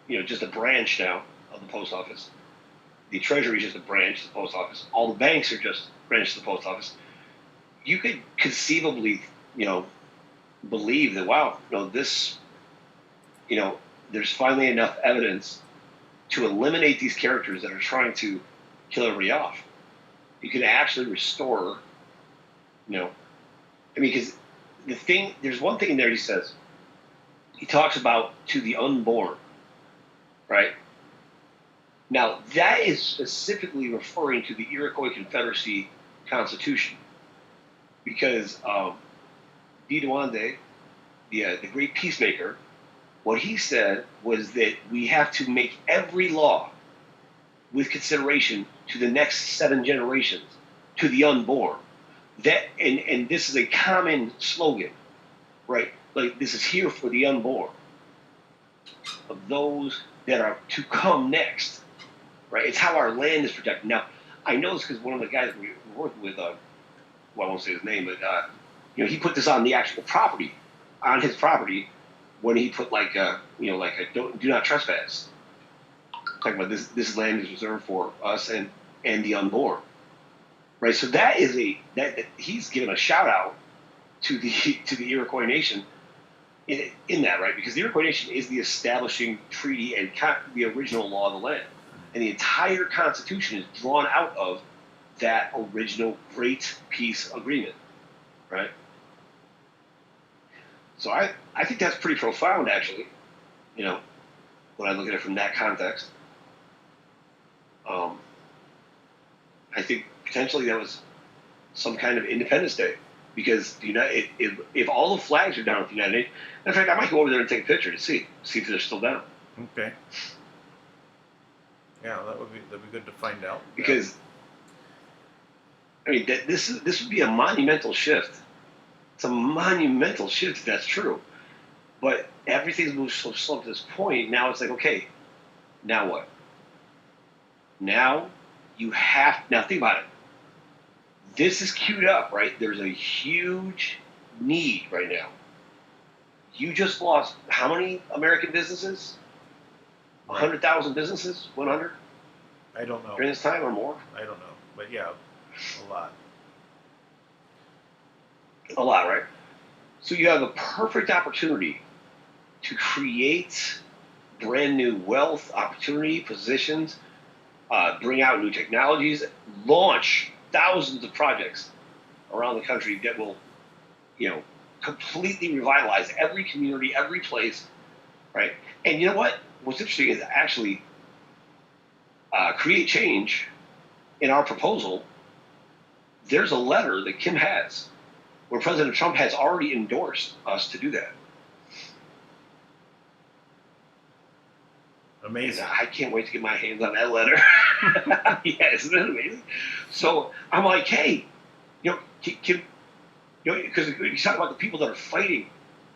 just a branch now of the post office. The Treasury is just a branch of the post office. All the banks are just branches of the post office. You could conceivably, believe that, wow, this, there's finally enough evidence to eliminate these characters that are trying to kill everybody off. You can actually restore, because there's one thing in there he says. He talks about to the unborn, right? Now, that is specifically referring to the Iroquois Confederacy Constitution, because Diduande, the great peacemaker, what he said was that we have to make every law with consideration to the next 7 generations, to the unborn. That and this is a common slogan, right? Like, this is here for the unborn, of those that are to come next, right? It's how our land is protected. Now, I know this because one of the guys we were working with, I won't say his name, but he put this on the actual property, on his property, when he put do not trespass. Talking about this land is reserved for us and the unborn, right? So that is that he's given a shout out to the Iroquois Nation in that, right? Because the Iroquois Nation is the establishing treaty and the original law of the land, and the entire Constitution is drawn out of that original Great Peace Agreement, right? So I think that's pretty profound, actually, when I look at it from that context. I think potentially that was some kind of Independence Day, because if all the flags are down at the United Nations, in fact, I might go over there and take a picture to see if they're still down. Okay. Yeah, that'd be good to find out. Because this would be a monumental shift. It's a monumental shift if that's true. But everything's moved so slow to this point. Now it's like, okay, now what? Now think about it. This is queued up, right? There's a huge need right now. You just lost how many American businesses? 100,000 businesses went under? I don't know. During this time or more? I don't know. But yeah, a lot. A lot, right? So you have a perfect opportunity to create brand new wealth, opportunity, positions, bring out new technologies, launch thousands of projects around the country that will, completely revitalize every community, every place, right? And you know what? What's interesting is actually create change in our proposal. There's a letter that Kim has where President Trump has already endorsed us to do that. Amazing. And I can't wait to get my hands on that letter. Yeah, isn't that amazing? So I'm like, hey, Kim, because you talk about the people that are fighting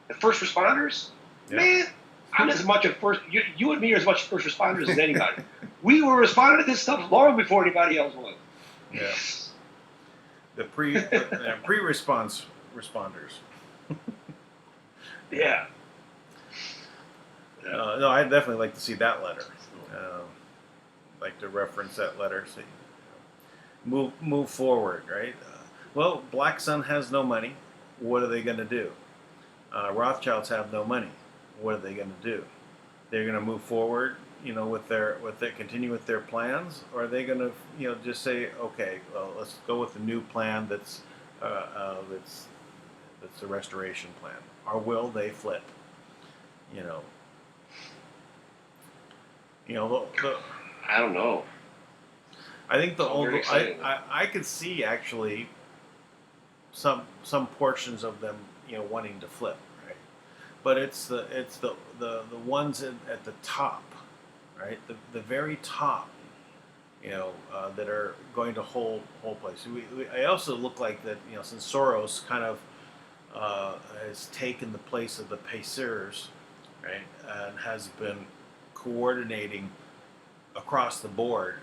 The first responders, Yeah. man, I'm as much a first. You and me are as much first responders as anybody. We were responding to this stuff long before anybody else was. Yeah. The pre-response responders. Yeah. No, I'd definitely like to see that letter. Like to reference that letter. See, move forward, right? Well, Black Sun has no money. What are they going to do? Rothschilds have no money. What are they going to do? They're going to move forward, with their continue with their plans, or are they going to, just say, okay, well, let's go with the new plan that's the restoration plan, or will they flip? I don't know. I think the old very exciting. I could see actually some portions of them wanting to flip, right? But it's the ones at the top, right? The very top, that are going to hold place. I also look like that, since Soros kind of has taken the place of the pacers, right, and has been coordinating across the board,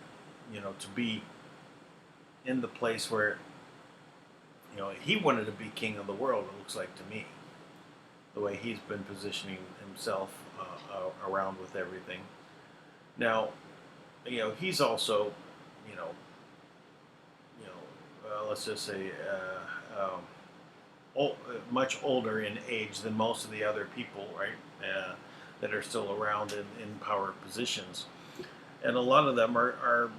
to be in the place where, he wanted to be king of the world. It looks like to me, the way he's been positioning himself around with everything. Now, he's also, let's just say, much older in age than most of the other people, right? That are still around in power positions, and a lot of them are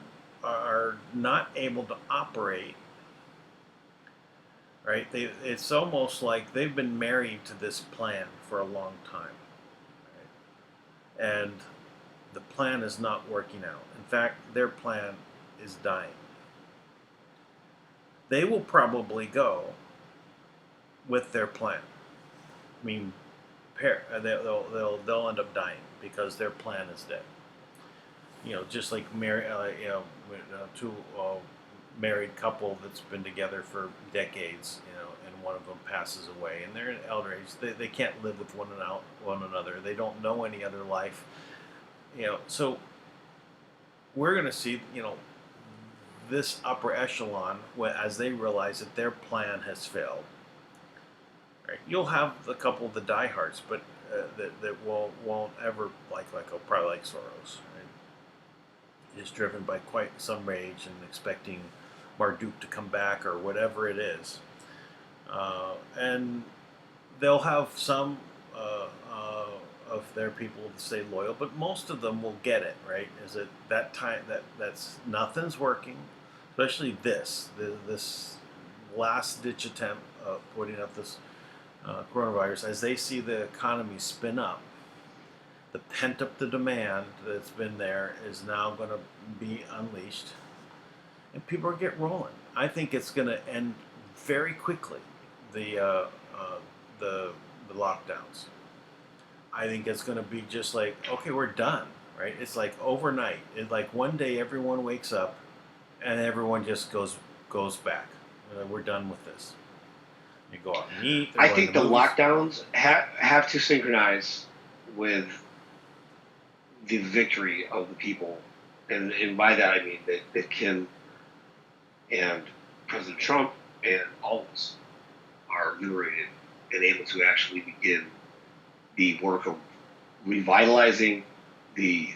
not able to operate. Right? It's almost like they've been married to this plan for a long time, right? And the plan is not working out. In fact, their plan is dying. They will probably go with their plan. I mean, they'll end up dying because their plan is dead. Just like two married couple that's been together for decades, and one of them passes away, and they're in elder age. They can't live with one another. They don't know any other life. So we're going to see, this upper echelon as they realize that their plan has failed. Right? You'll have a couple of the diehards, but that won't ever probably like Soros. Right? Is driven by quite some rage and expecting Marduk to come back or whatever it is, and they'll have some of their people to stay loyal, but most of them will get it. Right? Is it that time that's nothing's working, especially this last ditch attempt of putting up this coronavirus, as they see the economy spin up. The pent-up demand that's been there is now going to be unleashed, and people are getting rolling. I think it's going to end very quickly. The lockdowns. I think it's going to be just like, okay, we're done, right? It's like overnight. It's like one day everyone wakes up, and everyone just goes back. We're done with this. You go out and eat. I think the lockdowns have to synchronize with the victory of the people, and by that I mean that Kim and President Trump and all of us are liberated and able to actually begin the work of revitalizing the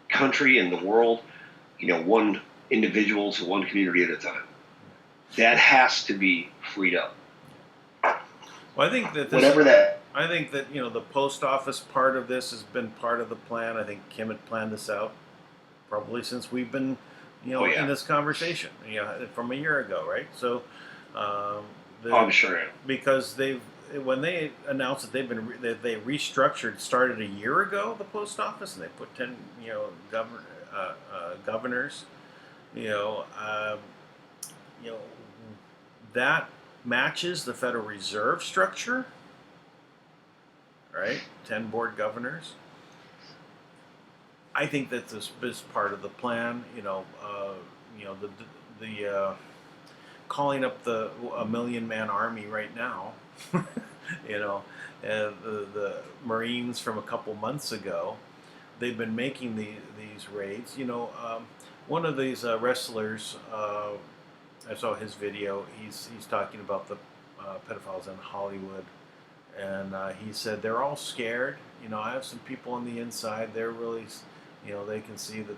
country and the world, one individual to one community at a time. That has to be freed up. Well, I think that I think that the post office part of this has been part of the plan. I think Kim had planned this out probably since we've been, in this conversation, from a year ago, right? So, I'm sure. Because when they announced that they restructured, started a year ago, the post office, and they put 10, governors, that matches the Federal Reserve structure, right? 10 board governors. I think that this is part of the plan. The calling up a 1 million man army right now you know, and the Marines from a couple months ago, they've been making these raids. You know, one of these wrestlers, I saw his video. He's talking about the pedophiles in Hollywood, and he said they're all scared. You know, I have some people on the inside. They're really, you know, they can see that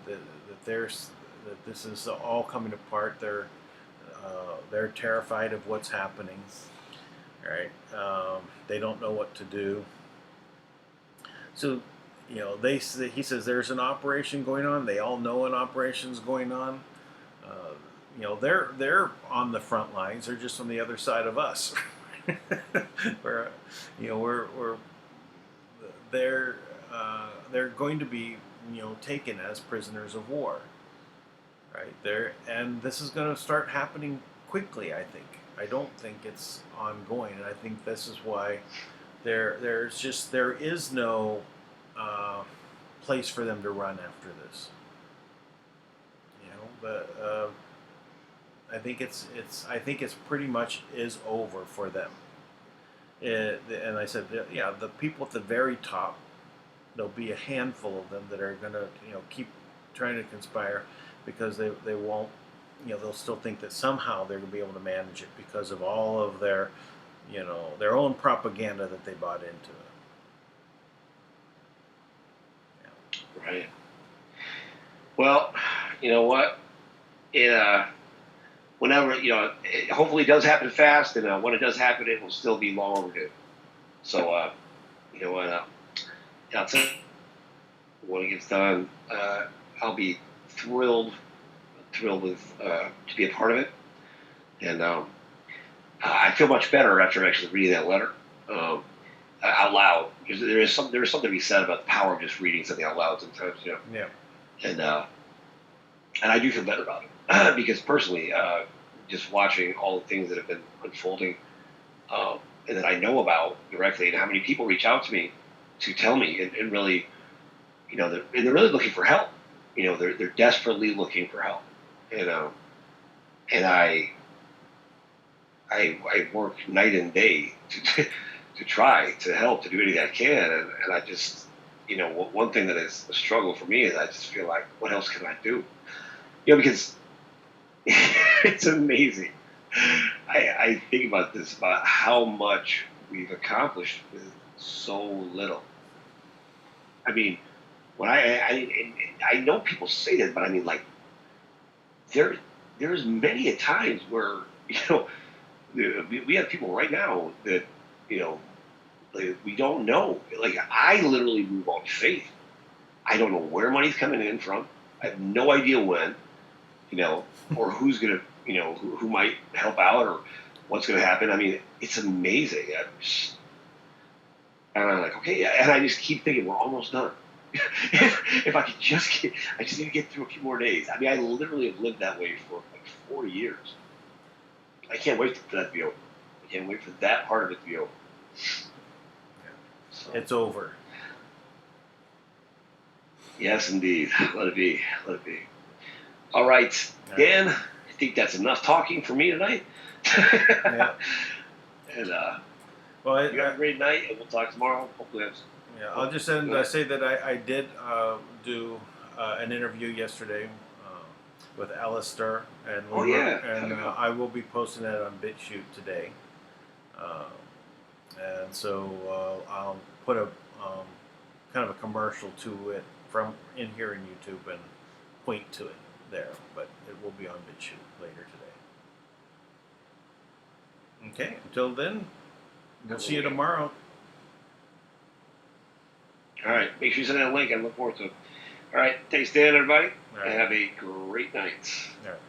this is all coming apart. They're terrified of what's happening. Right? They don't know what to do. So, you know, he says there's an operation going on. They all know an operation's going on. You know, they're on the front lines. They're just on the other side of us. we're, you know, we're they're going to be, you know, taken as prisoners of war. Right there, and this is going to start happening quickly. I think. I don't think it's ongoing, and I think this is why there is no place for them to run after this. You know, but I think it's pretty much is over for them. And I said, yeah, the people at the very top, there'll be a handful of them that are going to, you know, keep trying to conspire, because they won't, you know, they'll still think that somehow they're going to be able to manage it because of all of their, you know, their own propaganda that they bought into it. Yeah. Right. Well, you know what? Whenever, you know, hopefully it does happen fast, and when it does happen, it will still be long overdue. So, you know what? I'll tell you, when it gets done, I'll be thrilled with to be a part of it, and I feel much better after actually reading that letter out loud, because there's something to be said about the power of just reading something out loud sometimes, you know. Yeah. And I do feel better about it because personally, just watching all the things that have been unfolding, and that I know about directly, and how many people reach out to me to tell me, and really, you know, they're really looking for help. You know, they're desperately looking for help, and I work night and day to try to help, to do anything I can, and I just, you know, one thing that is a struggle for me is I just feel like, what else can I do? You know, because it's amazing. I think about this, about how much we've accomplished with so little. I mean, when I know people say that, but I mean, like, there's many a times where, you know, we have people right now that, you know, like, we don't know. Like, I literally move on faith. I don't know where money's coming in from. I have no idea when, you know, or who's gonna, you know, who might help out, or what's gonna happen. I mean, it's amazing. And I'm like, okay, and I just keep thinking we're almost done. If I could I just need to get through a few more days. I mean, I literally have lived that way for like 4 years. I can't wait for that to be over. I can't wait for that part of it to be over. So, It's over. yes, indeed. Let it be. Let it be. All right, Dan, I think that's enough talking for me tonight. Yeah. And Well, you have a great night, and we'll talk tomorrow. Hopefully, yeah, I'll just say that I did do an interview yesterday with ELLE'STER, and I will be posting that on BitChute today. And so I'll put a kind of a commercial to it from in here in YouTube and point to it there, but it will be on BitChute later today. Okay, until then, we'll see you tomorrow. All right, make sure you send that link. I look forward to it. All right, thanks, Dan, everybody, All right. and have a great night. All right.